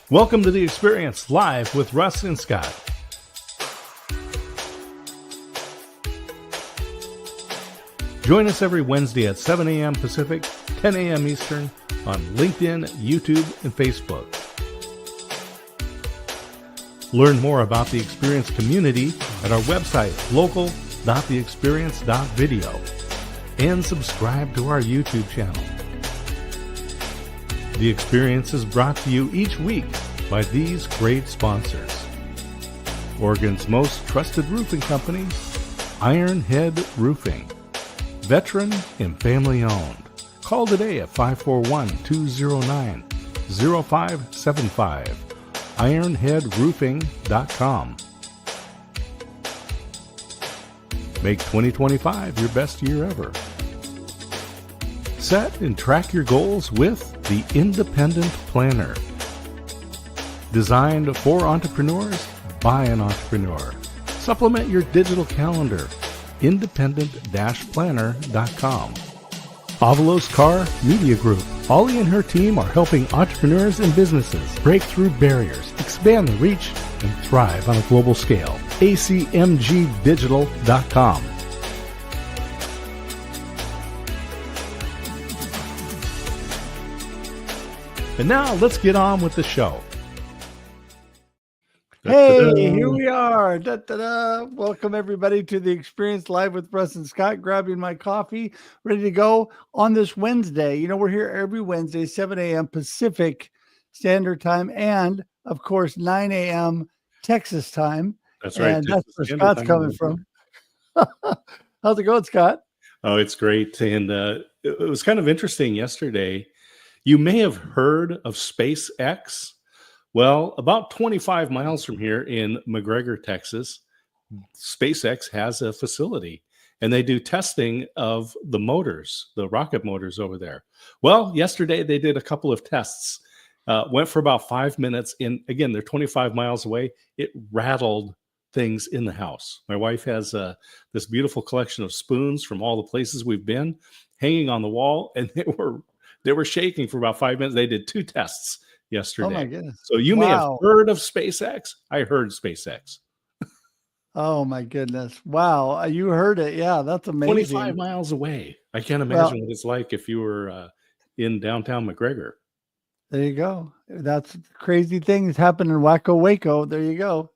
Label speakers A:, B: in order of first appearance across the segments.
A: Welcome to The Experience, live with Russ and Scott. Join us every Wednesday at 7 a.m. Pacific, 10 a.m. Eastern on LinkedIn, YouTube, and Facebook. Learn more about the Experience community at our website, local.theexperience.video, and subscribe to our YouTube channel. The Experience is brought to you each week by these great sponsors. Oregon's most trusted roofing company, Ironhead Roofing. Veteran and family owned. Call today at 541-209-0575. ironheadroofing.com. Make 2025 your best year ever. Set and track your goals with the Independent Planner. Designed for entrepreneurs by an entrepreneur. Supplement your digital calendar. independent-planner.com. Avalos Car Media Group. Ollie and her team are helping entrepreneurs and businesses break through barriers, expand their reach, and thrive on a global scale. acmgdigital.com. And now let's get on with the show.
B: Hey, here we are. Welcome everybody to The Experience Live with Russ and Scott. Grabbing my coffee, ready to go on this Wednesday. You know, we're here every Wednesday, 7 a.m. Pacific Standard Time, and of course, 9 a.m. Texas time.
A: That's right.
B: And that's where Scott's coming from. How's it going, Scott?
A: Oh, it's great. And it was kind of interesting yesterday. You may have heard of SpaceX. Well, about 25 miles from here in McGregor, Texas, SpaceX has a facility, and they do testing of the motors, the rocket motors over there. Well, yesterday they did a couple of tests, went for about 5 minutes, and again, they're 25 miles away. It rattled things in the house. My wife has this beautiful collection of spoons from all the places we've been hanging on the wall, and they were shaking for about 5 minutes. They did 2 tests yesterday.
B: Oh my goodness.
A: So you may have heard of SpaceX. I heard SpaceX.
B: Oh my goodness. Wow. You heard it. Yeah, that's amazing.
A: 25 miles away. I can't imagine what it's like if you were in downtown McGregor.
B: There you go. That's crazy things happen in Waco, Waco. There you go.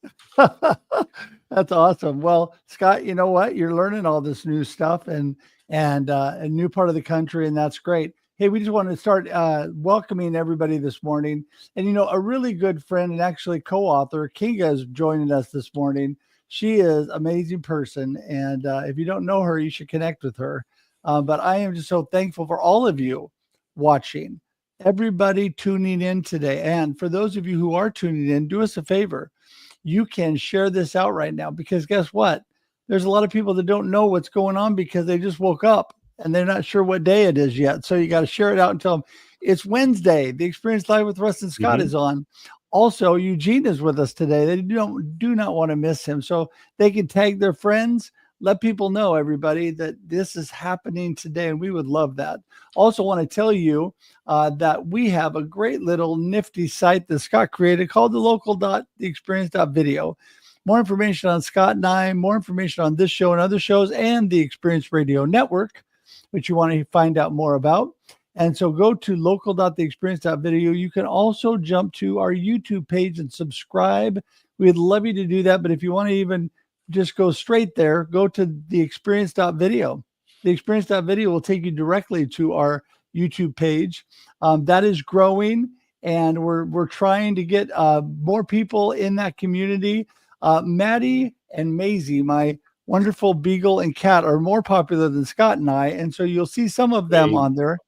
B: That's awesome. Well, Scott, you know what? You're learning all this new stuff and a new part of the country, and that's great. Hey, we just want to start welcoming everybody this morning. And, you know, a really good friend and actually co-author, Kinga, is joining us this morning. She is an amazing person. And if you don't know her, you should connect with her. But I am just so thankful for all of you watching, everybody tuning in today. And for those of you who are tuning in, do us a favor. You can share this out right now, because guess what? There's a lot of people that don't know what's going on because they just woke up and they're not sure what day it is yet. So you got to share it out and tell them it's Wednesday. The Experience Live with Russ and Scott is on. Also, Eugene is with us today. They do not want to miss him. So they can tag their friends. Let people know, everybody, that this is happening today, and we would love that. Also want to tell you that we have a great little nifty site that Scott created called the local.theexperience.video. More information on Scott and I, more information on this show and other shows, and the Experience Radio Network, which you want to find out more about. And so go to local.theexperience.video. You can also jump to our YouTube page and subscribe. We'd love you to do that. But if you want to even just go straight there, go to theexperience.video. The experience.video will take you directly to our YouTube page. That is growing, and we're trying to get more people in that community. Maddie and Maisie, my wonderful beagle and cat, are more popular than Scott and I, and so you'll see some of them on there.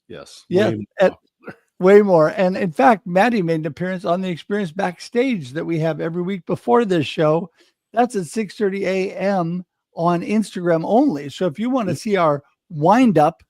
A: Yes.
B: Yeah, way more. And in fact, Maddie made an appearance on the Experience Backstage that we have every week before this show. That's at 6:30 a.m. on Instagram only. So if you want to see our wind up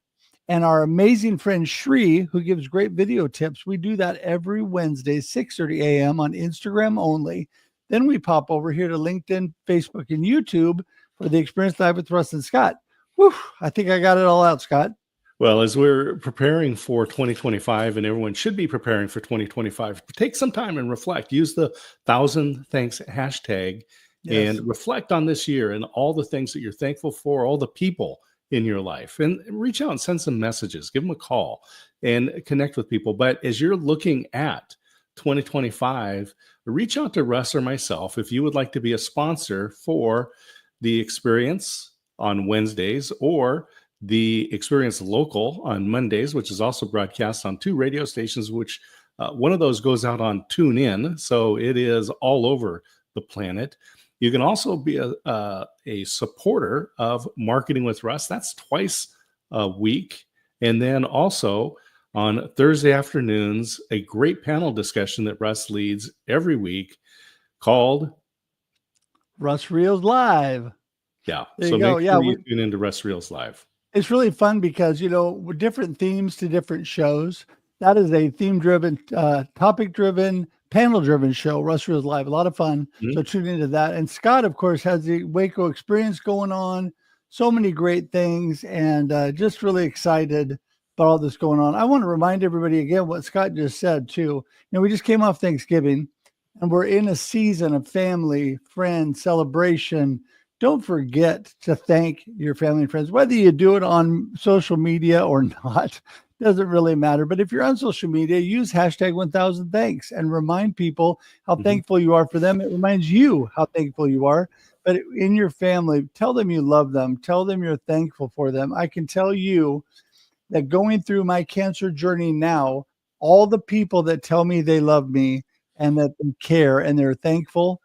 B: and our amazing friend Shri, who gives great video tips, we do that every Wednesday, 6:30 a.m. on Instagram only. Then we pop over here to LinkedIn, Facebook, and YouTube for the Experience Live with Russ and Scott. Whew, I think I got it all out, Scott.
A: Well, as we're preparing for 2025, and everyone should be preparing for 2025, take some time and reflect. Use the 1,000 thanks hashtag and
B: Yes.
A: reflect on this year and all the things that you're thankful for, all the people in your life, and reach out and send some messages, give them a call and connect with people. But as you're looking at 2025, reach out to Russ or myself if you would like to be a sponsor for the experience on Wednesdays, or the Experience Local on Mondays, which is also broadcast on 2 radio stations, which one of those goes out on TuneIn. So it is all over the planet. You can also be a supporter of Marketing with Russ. That's twice a week. And then also on Thursday afternoons, a great panel discussion that Russ leads every week called
B: Russ Reels Live.
A: Yeah.
B: There
A: So
B: you go.
A: make
B: Yeah,
A: sure you tune into Russ Reels Live.
B: it's really fun because, with different themes to different shows. That is a theme-driven, topic-driven, panel-driven show, Russ Reels Live. A lot of fun.
A: Mhm.
B: So tune into that. And Scott, of course, has the Waco experience going on. So many great things, and just really excited about all this going on. I want to remind everybody again what Scott just said, too. We just came off Thanksgiving, and we're in a season of family, friends, celebration. Don't forget to thank your family and friends, whether you do it on social media or not, doesn't really matter. But if you're on social media, use hashtag 1000thanks and remind people how thankful you are for them. It reminds you how thankful you are. But in your family, tell them you love them. Tell them you're thankful for them. I can tell you that going through my cancer journey now, all the people that tell me they love me and that they care and they're thankful,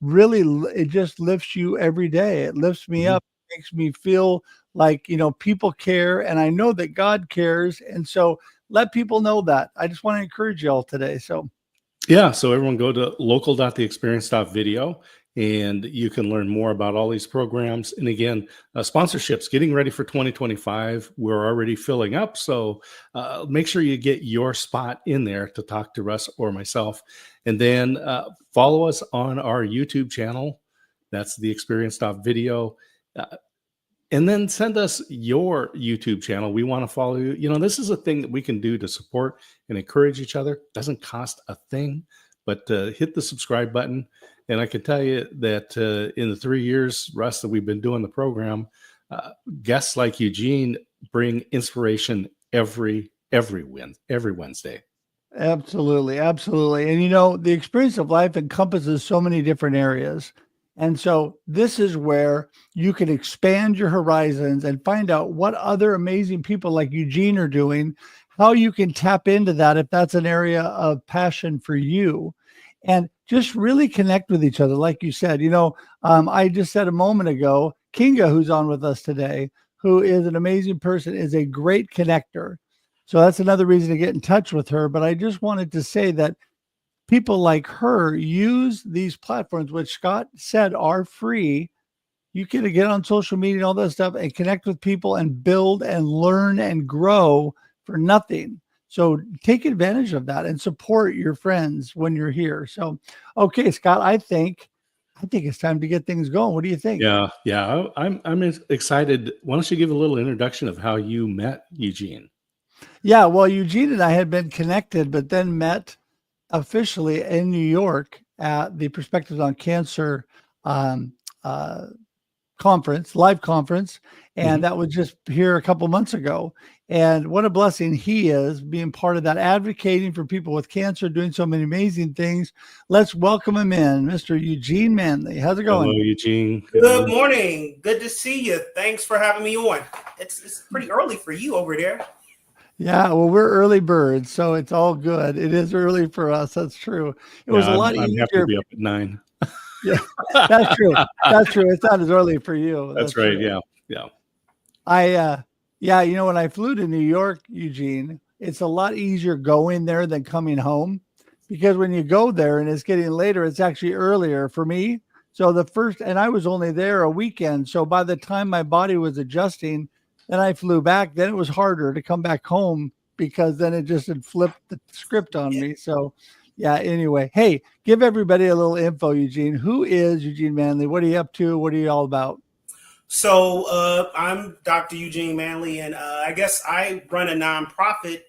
B: really, it just lifts you every day. It lifts me up, makes me feel like, people care, and I know that God cares. And so let people know that. I just want to encourage y'all today. So
A: Yeah, so everyone go to local.theexperience.video and you can learn more about all these programs. And again, sponsorships, getting ready for 2025. We're already filling up. So make sure you get your spot in there to talk to Russ or myself. And then follow us on our YouTube channel. That's the experience.video. And then send us your YouTube channel. We want to follow you. This is a thing that we can do to support and encourage each other. Doesn't cost a thing, but hit the subscribe button. And I can tell you that in the 3 years, Russ, that we've been doing the program, guests like Eugene bring inspiration every Wednesday.
B: absolutely, absolutely. And the experience of life encompasses so many different areas. And so this is where you can expand your horizons and find out what other amazing people like Eugene are doing, how you can tap into that if that's an area of passion for you, and just really connect with each other. Like you said, I just said a moment ago, Kinga, who's on with us today, who is an amazing person, is a great connector. So that's another reason to get in touch with her. But I just wanted to say that people like her use these platforms, which Scott said are free. You can get on social media and all that stuff and connect with people and build and learn and grow for nothing. So take advantage of that and support your friends when you're here. So, okay, Scott, I think it's time to get things going. What do you think?
A: Yeah. I'm excited. Why don't you give a little introduction of how you met Eugene?
B: Yeah, well, Eugene and I had been connected, but then met officially in New York at the Perspectives on Cancer conference, live conference. And that was just here a couple months ago. And what a blessing he is, being part of that, advocating for people with cancer, doing so many amazing things. Let's welcome him in, Mr. Eugene Manley. How's it going?
A: Hello, Eugene.
C: Good morning. Good to see you. Thanks for having me on. It's pretty early for you over there.
B: Yeah, well, we're early birds, so it's all good. It is early for us. That's true. It was a lot
A: I'm
B: easier.
A: happy to be up at 9.
B: Yeah, that's true. That's true. It's not as early for you.
A: That's right.
B: True.
A: Yeah.
B: When I flew to New York, Eugene, it's a lot easier going there than coming home, because when you go there and it's getting later, it's actually earlier for me. So and I was only there a weekend. So by the time my body was adjusting, then I flew back, then it was harder to come back home because then it just had flipped the script on me. So yeah, anyway, hey, give everybody a little info, Eugene. Who is Eugene Manley? What are you up to? What are you all about?
C: So I'm Dr. Eugene Manley, and I guess I run a nonprofit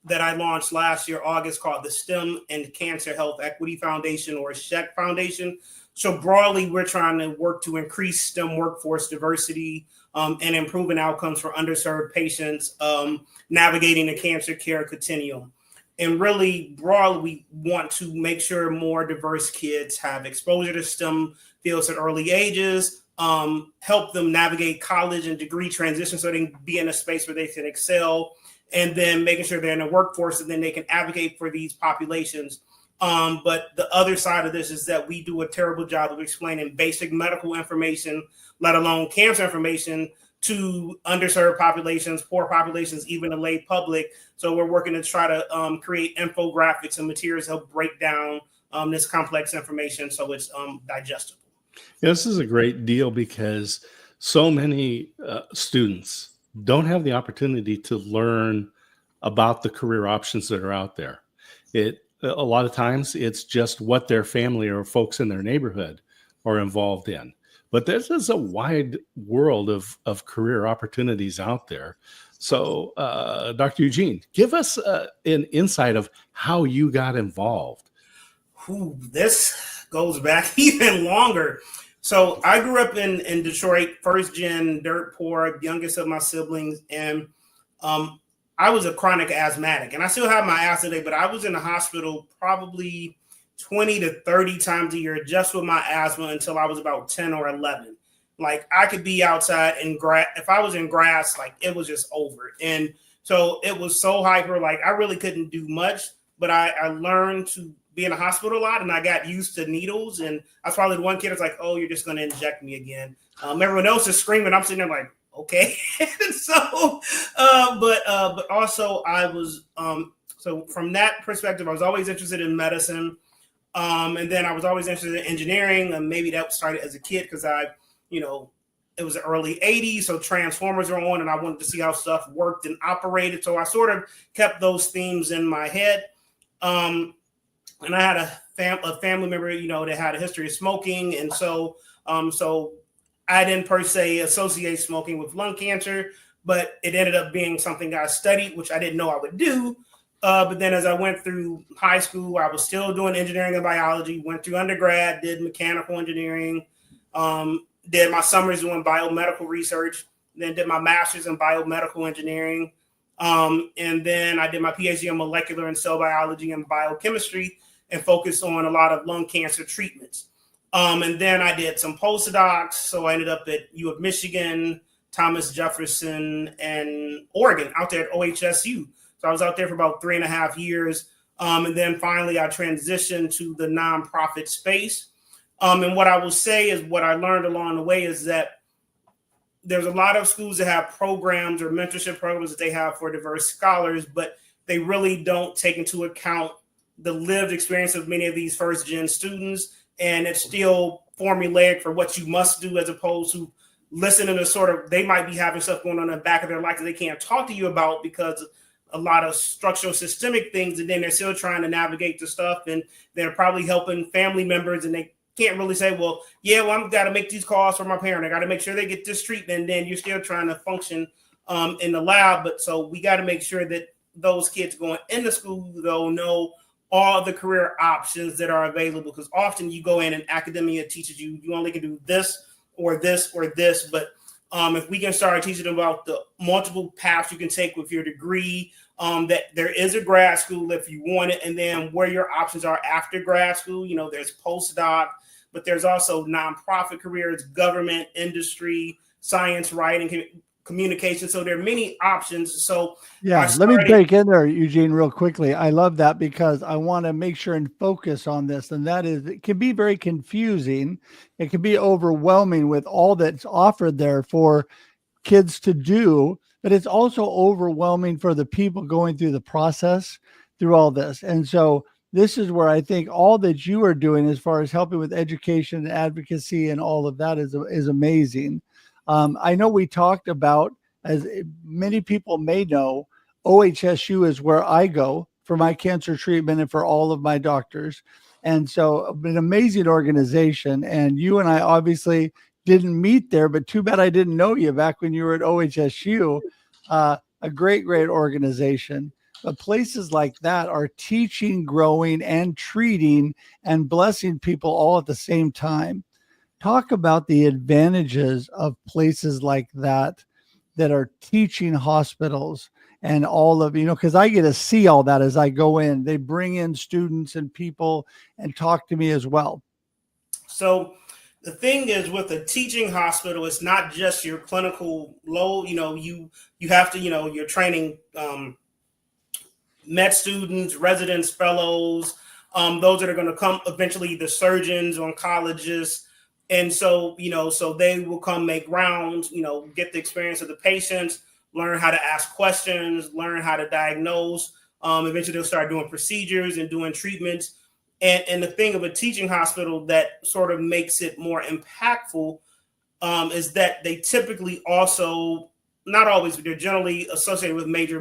C: that I launched last year, August, called the STEMM Cancer Health Equity Foundation, or SCHEQ Foundation. So broadly, we're trying to work to increase STEM workforce diversity and improving outcomes for underserved patients navigating the cancer care continuum. And really broadly, we want to make sure more diverse kids have exposure to STEM fields at early ages, help them navigate college and degree transition so they can be in a space where they can excel, and then making sure they're in the workforce and then they can advocate for these populations. But the other side of this is that we do a terrible job of explaining basic medical information, let alone cancer information, to underserved populations, poor populations, even the lay public. So we're working to try to create infographics and materials that help break down this complex information so it's digestible.
A: Yeah, this is a great deal because so many students don't have the opportunity to learn about the career options that are out there. A lot of times it's just what their family or folks in their neighborhood are involved in. But this is a wide world of career opportunities out there. So, Dr. Eugene, give us an insight of how you got involved.
C: This goes back even longer. So I grew up in Detroit, first gen, dirt poor, youngest of my siblings. And I was a chronic asthmatic. And I still have my asthma today, but I was in the hospital probably 20 to 30 times a year just with my asthma until I was about 10 or 11. Like I could be outside in grass. If I was in grass, like it was just over. And so it was so hyper, like I really couldn't do much, but I learned to be in the hospital a lot and I got used to needles. And I was probably the one kid that's like, oh, you're just going to inject me again. Everyone else is screaming. I'm sitting there like, okay. So, but also I was, so from that perspective, I was always interested in medicine. And then I was always interested in engineering, and maybe that started as a kid because it was the early 80s, so Transformers were on, and I wanted to see how stuff worked and operated. So I sort of kept those themes in my head. And I had a family member, that had a history of smoking, and so I didn't per se associate smoking with lung cancer, but it ended up being something I studied, which I didn't know I would do. But then as I went through high school, I was still doing engineering and biology, went through undergrad, did mechanical engineering, did my summers doing biomedical research, then did my master's in biomedical engineering. And then I did my PhD in molecular and cell biology and biochemistry and focused on a lot of lung cancer treatments. And then I did some postdocs. So I ended up at U of Michigan, Thomas Jefferson, and Oregon out there at OHSU. So I was out there for about 3.5 years. And then finally I transitioned to the nonprofit space. And what I will say is what I learned along the way is that there's a lot of schools that have programs or mentorship programs that they have for diverse scholars, but they really don't take into account the lived experience of many of these first gen students. And it's still formulaic for what you must do as opposed to listening to sort of, they might be having stuff going on in the back of their life that they can't talk to you about because a lot of structural systemic things. And then they're still trying to navigate the stuff and they're probably helping family members and they can't really say, well, I've got to make these calls for my parent. I got to make sure they get this treatment. And then you're still trying to function in the lab. But so we got to make sure that those kids going into school, though, know all the career options that are available. Because often you go in and academia teaches you only can do this or this or this. But if we can start teaching them about the multiple paths you can take with your degree, that there is a grad school if you want it, and then where your options are after grad school, there's postdoc, but there's also nonprofit careers, government, industry, science, writing, communication. So there are many options. So
B: let me break in there, Eugene, real quickly. I love that because I want to make sure and focus on this. And that is, it can be very confusing. It can be overwhelming with all that's offered there for kids to do, but it's also overwhelming for the people going through the process through all this. And so this is where I think all that you are doing as far as helping with education and advocacy and all of that is amazing. I know we talked about, as many people may know, OHSU is where I go for my cancer treatment and for all of my doctors. And so an amazing organization. And you and I obviously didn't meet there, but too bad I didn't know you back when you were at OHSU. A great organization. But places like that are teaching, growing, and treating and blessing people all at the same time. Talk about the advantages of places like that are teaching hospitals and all of, because I get to see all that as I go in. They bring in students and people and talk to me as well.
C: So the thing is, with a teaching hospital, it's not just your clinical load. You have to, you're training med students, residents, fellows, those that are going to come eventually, the surgeons, oncologists. And so, so they will come make rounds, get the experience of the patients, learn how to ask questions, learn how to diagnose. Eventually they'll start doing procedures and doing treatments. And the thing of a teaching hospital that sort of makes it more impactful is that they typically also, not always, but they're generally associated with major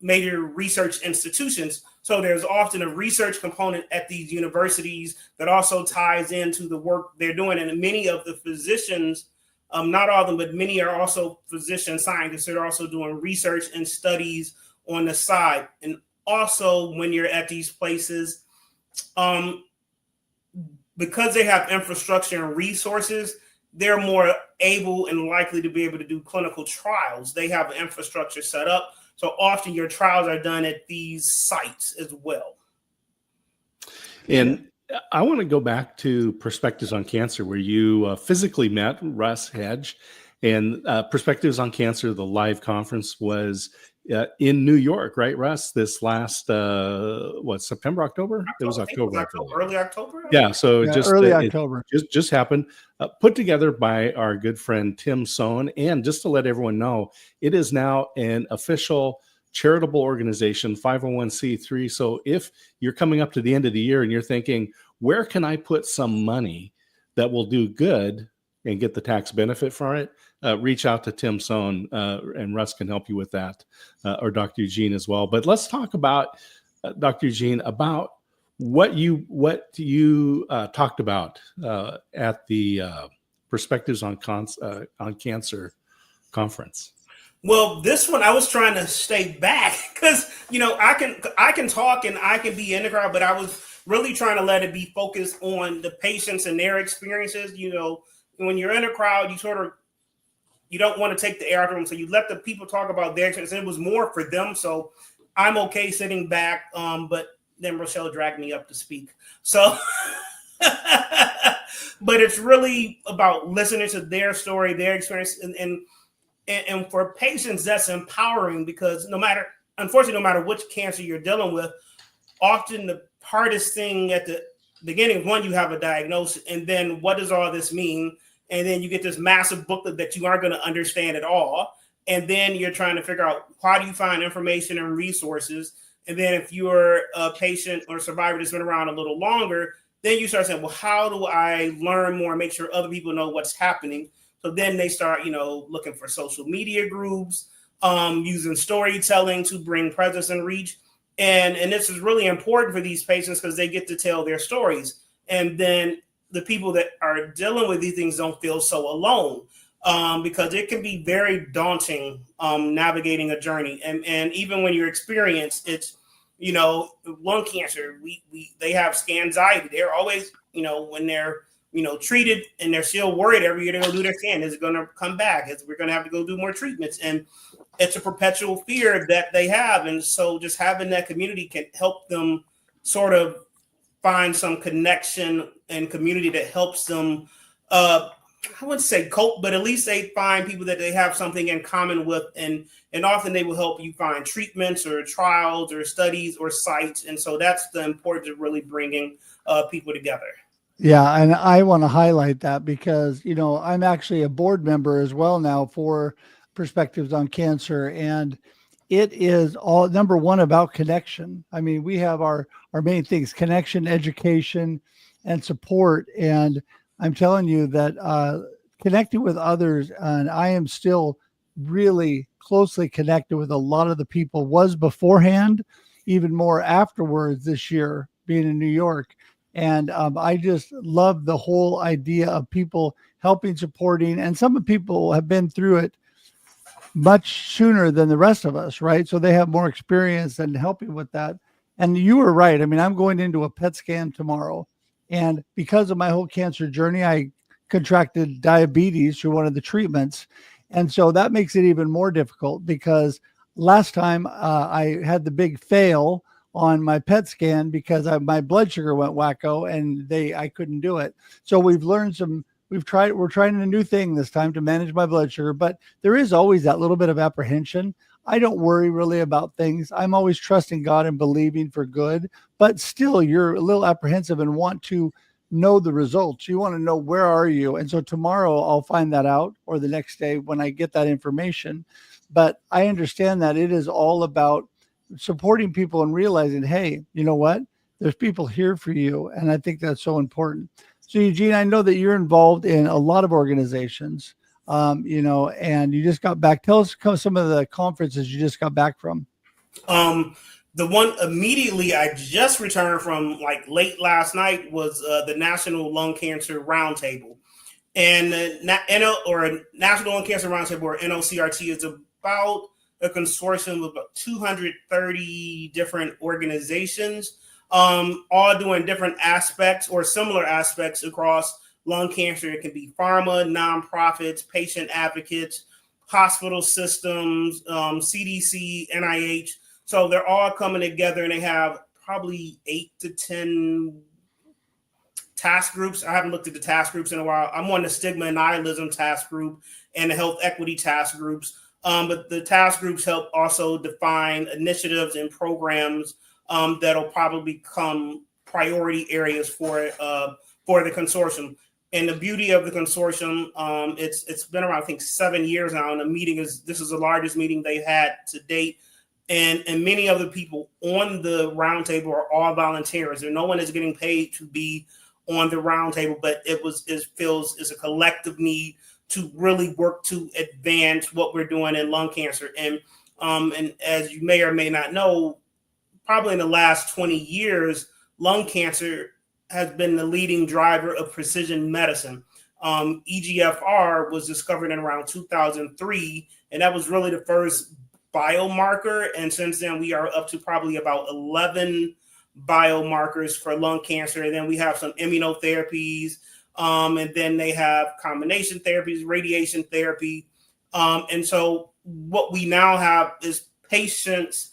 C: major research institutions. So there's often a research component at these universities that also ties into the work they're doing. And many of the physicians, not all of them, but many are also physician scientists. They're also doing research and studies on the side. And also when you're at these places, because they have infrastructure and resources, they're more able and likely to be able to do clinical trials. They have infrastructure set up. So often your trials are done at these sites as well.
A: And I want to go back to Perspectives on Cancer, where you physically met Russ Hedge. And Perspectives on Cancer, the live conference, was in New York, right, Russ? This last, September, October? It was October.
C: Early October?
A: Yeah, so
B: early October.
A: It just happened. Put together by our good friend Tim Sohn. And just to let everyone know, it is now an official charitable organization, 501c3. So if you're coming up to the end of the year and you're thinking, where can I put some money that will do good and get the tax benefit for it, reach out to Tim Sohn, and Russ can help you with that, or Dr. Eugene as well. But let's talk about, Dr. Eugene, about what you talked about at the Perspectives on Cancer conference.
C: Well, this one I was trying to stay back because I can talk and I can be in the crowd, but I was really trying to let it be focused on the patients and their experiences. When you're in a crowd, you don't want to take the air out of them, so you let the people talk about their experience. It was more for them, so I'm okay sitting back. But then Rochelle dragged me up to speak, so. But it's really about listening to their story, their experience, and for patients, that's empowering because unfortunately, no matter which cancer you're dealing with, often the hardest thing at the beginning is, one, you have a diagnosis, and then what does all this mean? And then you get this massive booklet that you aren't going to understand at all. And then you're trying to figure out, how do you find information and resources? And then if you're a patient or survivor that's been around a little longer, then you start saying, well, how do I learn more and make sure other people know what's happening? So then they start, looking for social media groups, using storytelling to bring presence and reach. And this is really important for these patients because they get to tell their stories. And then the people that are dealing with these things don't feel so alone, because it can be very daunting navigating a journey. And even when you're experienced, it's, lung cancer, they have scanxiety. They're always, when they're, treated and they're still worried every year they're going to do their scan. Is it going to come back? We're going to have to go do more treatments. And it's a perpetual fear that they have. And so just having that community can help them sort of find some connection and community that helps them, I wouldn't say cope, but at least they find people that they have something in common with. And often they will help you find treatments or trials or studies or sites. And so that's the importance of really bringing people together.
B: Yeah. And I want to highlight that because, I'm actually a board member as well now for Perspectives on Cancer. And it is all, number one, about connection. I mean, we have our main things: connection, education, and support. And I'm telling you that connecting with others, and I am still really closely connected with a lot of the people, was beforehand, even more afterwards this year, being in New York. And I just love the whole idea of people helping, supporting, and some people have been through it much sooner than the rest of us, right? So they have more experience in helping with that. And you were right. I mean, I'm going into a PET scan tomorrow. And because of my whole cancer journey, I contracted diabetes through one of the treatments. And so that makes it even more difficult because last time I had the big fail on my PET scan because my blood sugar went wacko and I couldn't do it. So we're trying a new thing this time to manage my blood sugar, but there is always that little bit of apprehension. I don't worry really about things. I'm always trusting God and believing for good, but still you're a little apprehensive and want to know the results. You want to know, where are you? And so tomorrow I'll find that out, or the next day when I get that information. But I understand that it is all about supporting people and realizing, hey, you know what? There's people here for you. And I think that's so important. So Eugene, I know that you're involved in a lot of organizations, and you just got back. Tell us some of the conferences you just got back from.
C: The one immediately I just returned from, like late last night, was the National Lung Cancer Roundtable. And National Lung Cancer Roundtable, or NOCRT, is about a consortium of about 230 different organizations, all doing different aspects or similar aspects across lung cancer. It can be pharma, nonprofits, patient advocates, hospital systems, CDC, NIH. So they're all coming together, and they have probably 8 to 10 task groups. I haven't looked at the task groups in a while. I'm on the stigma and nihilism task group and the health equity task groups. But the task groups help also define initiatives and programs that'll probably become priority areas for the consortium. And the beauty of the consortium, it's been around, I think, 7 years now. And this is the largest meeting they've had to date. And many of the people on the roundtable are all volunteers, and no one is getting paid to be on the roundtable, but it feels is a collective need to really work to advance what we're doing in lung cancer. And as you may or may not know, probably in the last 20 years, lung cancer has been the leading driver of precision medicine. EGFR was discovered in around 2003, and that was really the first biomarker. And since then, we are up to probably about 11 biomarkers for lung cancer. And then we have some immunotherapies, and then they have combination therapies, radiation therapy. And so what we now have is patients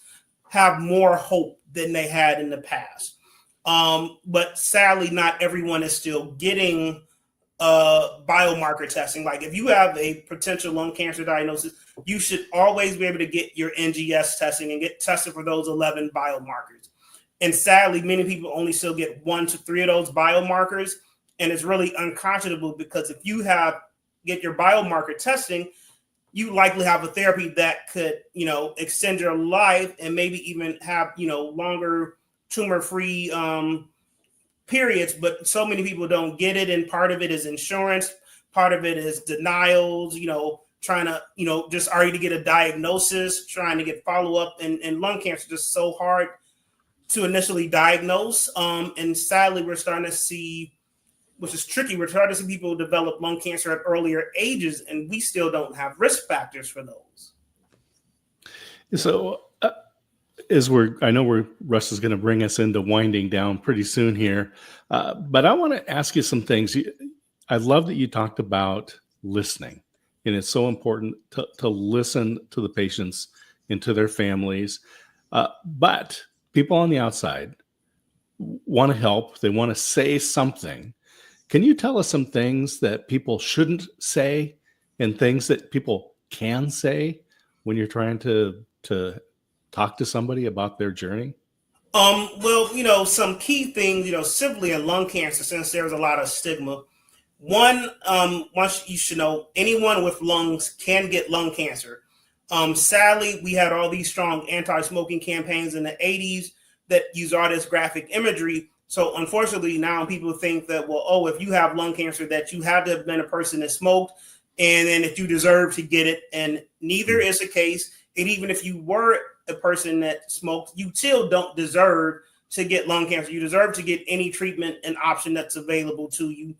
C: have more hope than they had in the past. But sadly, not everyone is still getting biomarker testing. Like if you have a potential lung cancer diagnosis, you should always be able to get your NGS testing and get tested for those 11 biomarkers. And sadly, many people only still get 1 to 3 of those biomarkers. And it's really unconscionable, because if you get your biomarker testing, you likely have a therapy that could, extend your life and maybe even have, longer tumor-free periods. But so many people don't get it. And part of it is insurance. Part of it is denials, trying to, just already to get a diagnosis, trying to get follow-up. And lung cancer is just so hard to initially diagnose. And sadly, we're starting to see, which is tricky, we're starting to see people develop lung cancer at earlier ages, and we still don't have risk factors for those.
A: So I know Russ is going to bring us into winding down pretty soon here, but I want to ask you some things. I love that you talked about listening, and it's so important to listen to the patients and to their families. But people on the outside want to help. They want to say something. Can you tell us some things that people shouldn't say and things that people can say when you're trying to talk to somebody about their journey?
C: Well, some key things, simply in lung cancer, since there's a lot of stigma. One you should know, anyone with lungs can get lung cancer. Sadly, we had all these strong anti-smoking campaigns in the 80s that use all this graphic imagery. So unfortunately, now people think that, if you have lung cancer, that you have to have been a person that smoked, and then that you deserve to get it. And neither is the case. And even if you were a person that smoked, you still don't deserve to get lung cancer. You deserve to get any treatment and option that's available to you.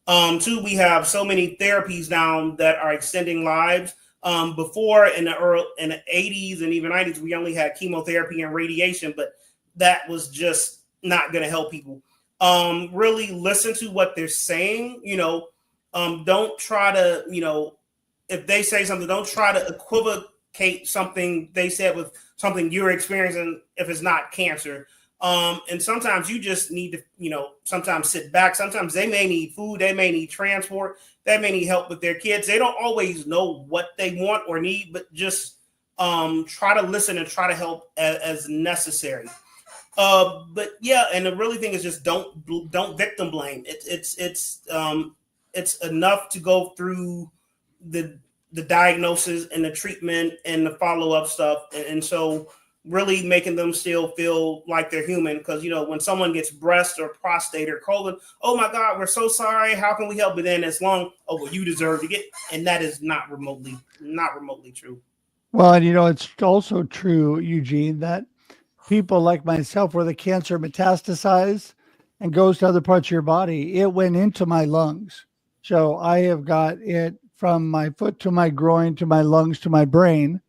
C: Two, we have so many therapies now that are extending lives. Before in the 80s and even 90s, we only had chemotherapy and radiation, but that was just not going to help people. Really listen to what they're saying. Don't try to, if they say something, don't try to equivocate something they said with something you're experiencing if it's not cancer. And sometimes you just need to, sometimes sit back. Sometimes they may need food. They may need transport. They may need help with their kids. They don't always know what they want or need, but just try to listen and try to help as necessary. But yeah, and the really thing is just don't victim blame. It's enough to go through the diagnosis and the treatment and the follow-up stuff. And so really making them still feel like they're human. Because, when someone gets breast or prostate or colon, oh my God, we're so sorry. How can we help? But then oh, well, you deserve to get, and that is not remotely true.
B: Well, and it's also true, Eugene, that people like myself, where the cancer metastasized and goes to other parts of your body, it went into my lungs. So I have got it from my foot to my groin to my lungs to my brain.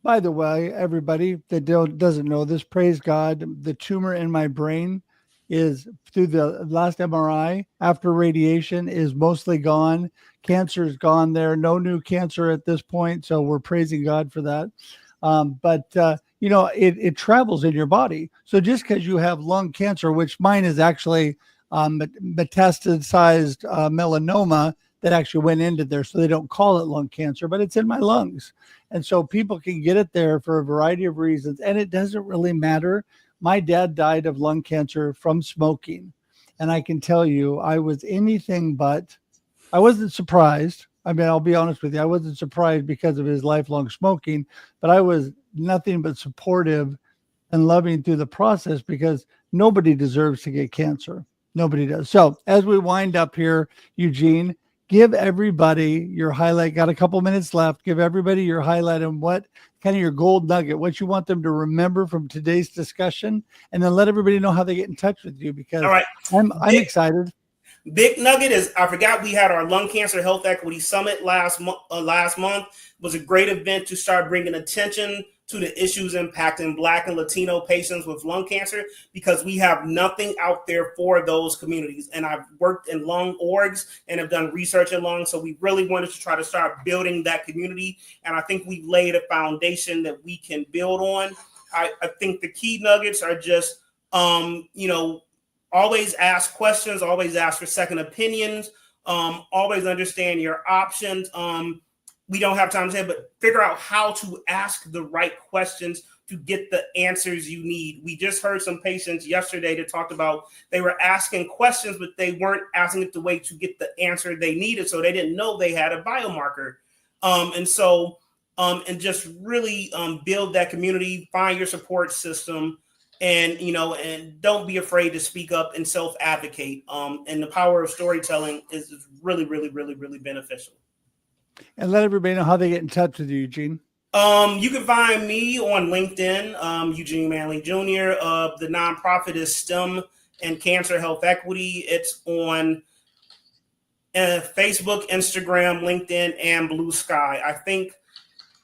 B: By the way, everybody that doesn't know this, praise God, the tumor in my brain is, through the last MRI after radiation, is mostly gone. Cancer is gone there. No new cancer at this point. So we're praising God for that. But it travels in your body. So just because you have lung cancer, which mine is actually metastasized melanoma that actually went into there, so they don't call it lung cancer, but it's in my lungs. And so people can get it there for a variety of reasons, and it doesn't really matter. My dad died of lung cancer from smoking. And I can tell you, I was anything but, I wasn't surprised. I mean, I'll be honest with you, I wasn't surprised because of his lifelong smoking, but I was nothing but supportive and loving through the process, because nobody deserves to get cancer. Nobody does. So as we wind up here, Eugene, give everybody your highlight. Got a couple minutes left. Give everybody your highlight and what kind of your gold nugget, what you want them to remember from today's discussion, and then let everybody know how they get in touch with you, because
C: all right,
B: I'm excited.
C: Big nugget is, I forgot we had our Lung Cancer Health Equity Summit last month. It was a great event to start bringing attention to the issues impacting Black and Latino patients with lung cancer, because we have nothing out there for those communities. And I've worked in lung orgs and have done research in lung. So we really wanted to try to start building that community. And I think we've laid a foundation that we can build on. I think the key nuggets are just, always ask questions, always ask for second opinions, always understand your options. We don't have time to say, but figure out how to ask the right questions to get the answers you need. We just heard some patients yesterday that talked about they were asking questions, but they weren't asking it the way to get the answer they needed. So they didn't know they had a biomarker. And just really build that community, find your support system, and don't be afraid to speak up and self-advocate. And the power of storytelling is really, really, really, really beneficial. And
B: let everybody know how they get in touch with you, Eugene.
C: You can find me on LinkedIn, Eugene Manley Jr. The nonprofit is STEMM Cancer Health Equity. It's on Facebook, Instagram, LinkedIn, and Blue Sky. I think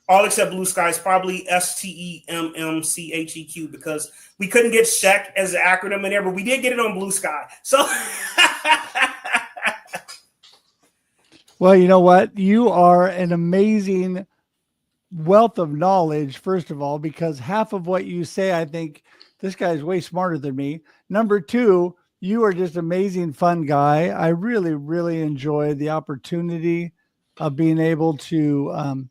C: all except Blue Sky is probably STEMM because we couldn't get SCHEQ as an acronym in there, but we did get it on Blue Sky. So,
B: well, you know what? You are an amazing wealth of knowledge, first of all, because half of what you say, I think this guy is way smarter than me. Number two, you are just amazing, fun guy. I really, really enjoy the opportunity of being able to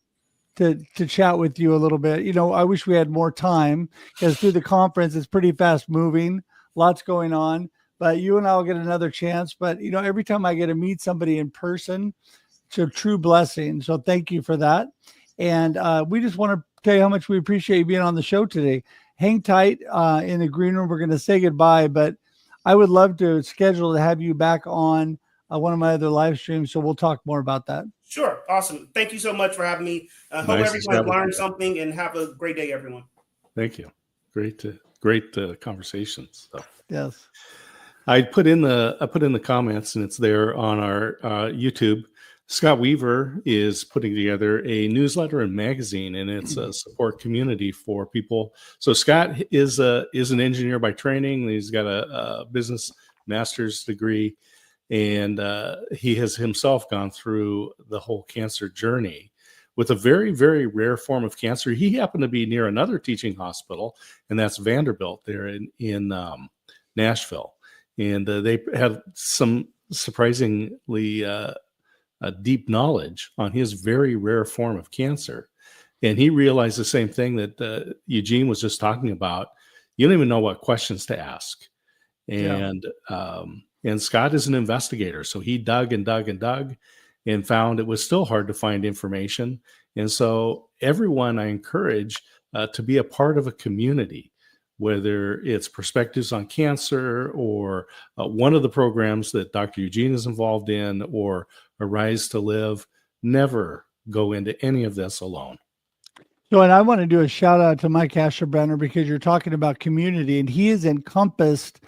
B: chat with you a little bit. I wish we had more time, because through the conference, it's pretty fast moving, lots going on, but you and I will get another chance. But, every time I get to meet somebody in person, it's a true blessing. So thank you for that. And we just want to tell you how much we appreciate you being on the show today. Hang tight in the green room. We're going to say goodbye, but I would love to schedule to have you back on one of my other live streams. So we'll talk more about that.
C: Sure. Awesome. Thank you so much for having me. Hope everyone learned something, and have a great day, everyone.
A: Thank you. Great conversations. So.
B: Yes.
A: I put in the comments, and it's there on our YouTube. Scott Weaver is putting together a newsletter and magazine, and it's a support community for people. So Scott is an engineer by training. He's got a business master's degree, and he has himself gone through the whole cancer journey with a very, very rare form of cancer. He happened to be near another teaching hospital, and that's Vanderbilt there in Nashville. And they had some surprisingly deep knowledge on his very rare form of cancer. And he realized the same thing that Eugene was just talking about. You don't even know what questions to ask. And Scott is an investigator. So he dug and dug and dug and found it was still hard to find information. And so everyone I encourage to be a part of a community, whether it's Perspectives on Cancer or one of the programs that Dr. Eugene is involved in, or A Rise to Live. Never go into any of this alone.
B: So, and I want to do a shout out to Mike Asherbrenner, because you're talking about community, and he has encompassed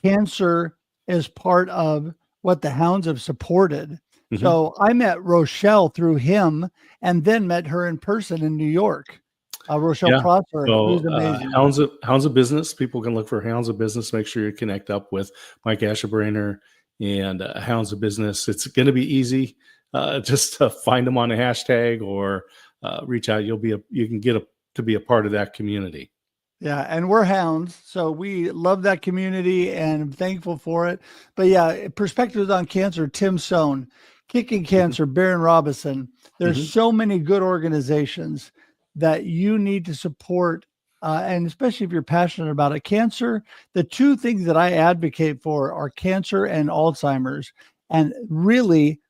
B: cancer as part of what the Hounds have supported. So I met Rochelle through him, and then met her in person in New York. Rochelle Prosper, who's amazing.
A: Hounds of Business. People can look for Hounds of Business. Make sure you connect up with Mike Asherbrenner and Hounds of Business. It's going to be easy. Just to find them on a hashtag or reach out. You can get to be a part of that community.
B: Yeah, and we're Hounds, so we love that community and I'm thankful for it. But yeah, Perspectives on Cancer, Tim Sohn, Kicking Cancer, Baron Robinson. There's so many good organizations that you need to support, and especially if you're passionate about it. Cancer, the two things that I advocate for are cancer and Alzheimer's, and really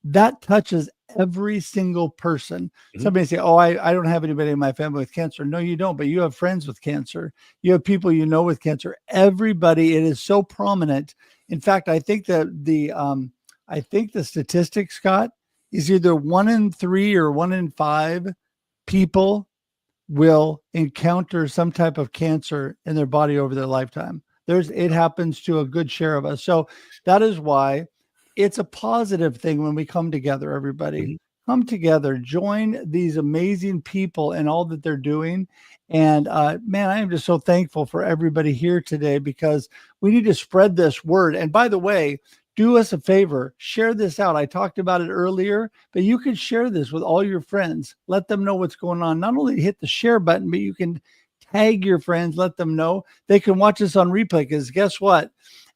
B: that touches every single person. Somebody say, oh, I don't have anybody in my family with cancer. No, you don't, but you have friends with cancer. You have people you know with cancer. Everybody, it is so prominent. In fact, I think that the statistic, Scott, is either 1 in 3 or 1 in 5 people will encounter some type of cancer in their body over their lifetime. It happens to a good share of us. So that is why it's a positive thing when we come together, everybody. Come together, join these amazing people and all that they're doing. And man, I am just so thankful for everybody here today, because we need to spread this word. And by the way, do us a favor, share this out. I talked about it earlier, but you can share this with all your friends. Let them know what's going on. Not only hit the share button, but you can tag your friends, let them know. They can watch us on replay, because guess what?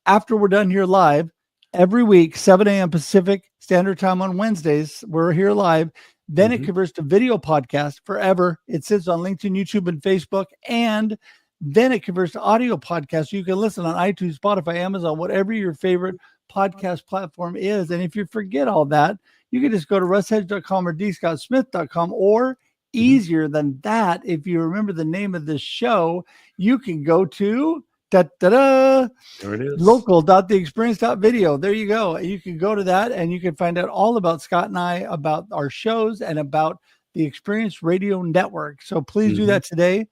B: After we're done here live, every week, 7 a.m. Pacific Standard Time on Wednesdays, we're here live. Then it converts to video podcast forever. It sits on LinkedIn, YouTube, and Facebook. And then it converts to audio podcast. You can listen on iTunes, Spotify, Amazon, whatever your favorite podcast platform is. And if you forget all that, you can just go to russhedge.com or dscottsmith.com, or easier than that, if you remember the name of this show, you can go to there it is, local.theexperience.video. There you go. You can go to that and you can find out all about Scott and I, about our shows, and about the Experience Radio Network. So please do that today.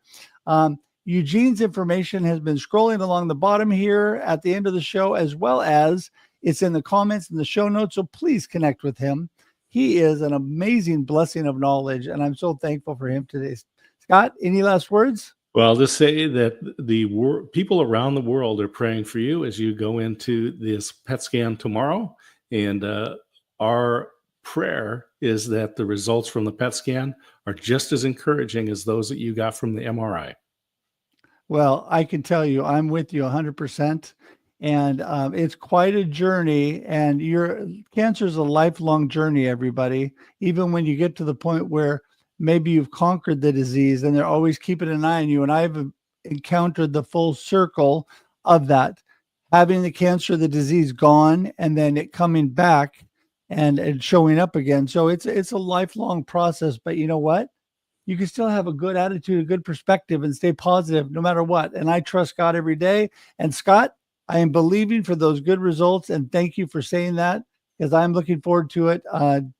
B: Eugene's information has been scrolling along the bottom here at the end of the show, as well as it's in the comments in the show notes. So please connect with him. He is an amazing blessing of knowledge, and I'm so thankful for him today. Scott, any last words?
A: Well, I'll just say that the people around the world are praying for you as you go into this PET scan tomorrow. And our prayer is that the results from the PET scan are just as encouraging as those that you got from the MRI.
B: Well, I can tell you, I'm with you 100%. And it's quite a journey, and your cancer is a lifelong journey, everybody. Even when you get to the point where maybe you've conquered the disease, and they're always keeping an eye on you. And I've encountered the full circle of that, having the cancer, the disease gone, and then it coming back and showing up again. So it's a lifelong process, but you know what? You can still have a good attitude, a good perspective, and stay positive no matter what. And I trust God every day. And Scott, I am believing for those good results. And thank you for saying that, because I'm looking forward to it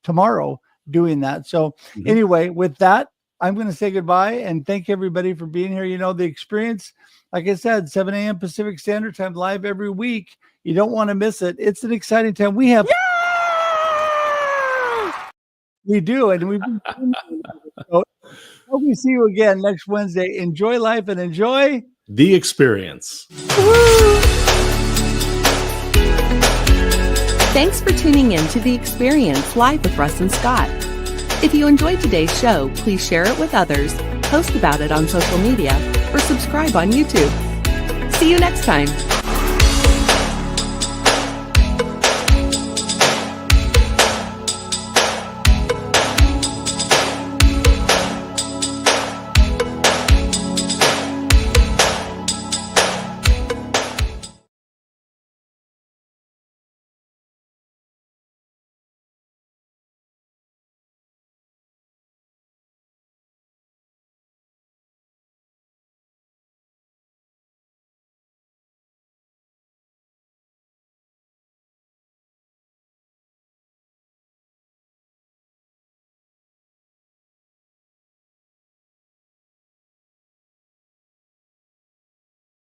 B: tomorrow, doing that. So anyway, with that, I'm going to say goodbye and thank everybody for being here. You know, the experience, like I said, 7 a.m. Pacific Standard Time, live every week. You don't want to miss it. It's an exciting time. We have, we do, and we've been. So, hope we see you again next Wednesday. Enjoy life and enjoy
A: the experience.
D: Thanks for tuning in to The Experience live with Russ and Scott. If you enjoyed today's show, please share it with others, post about it on social media, or subscribe on YouTube. See you next time.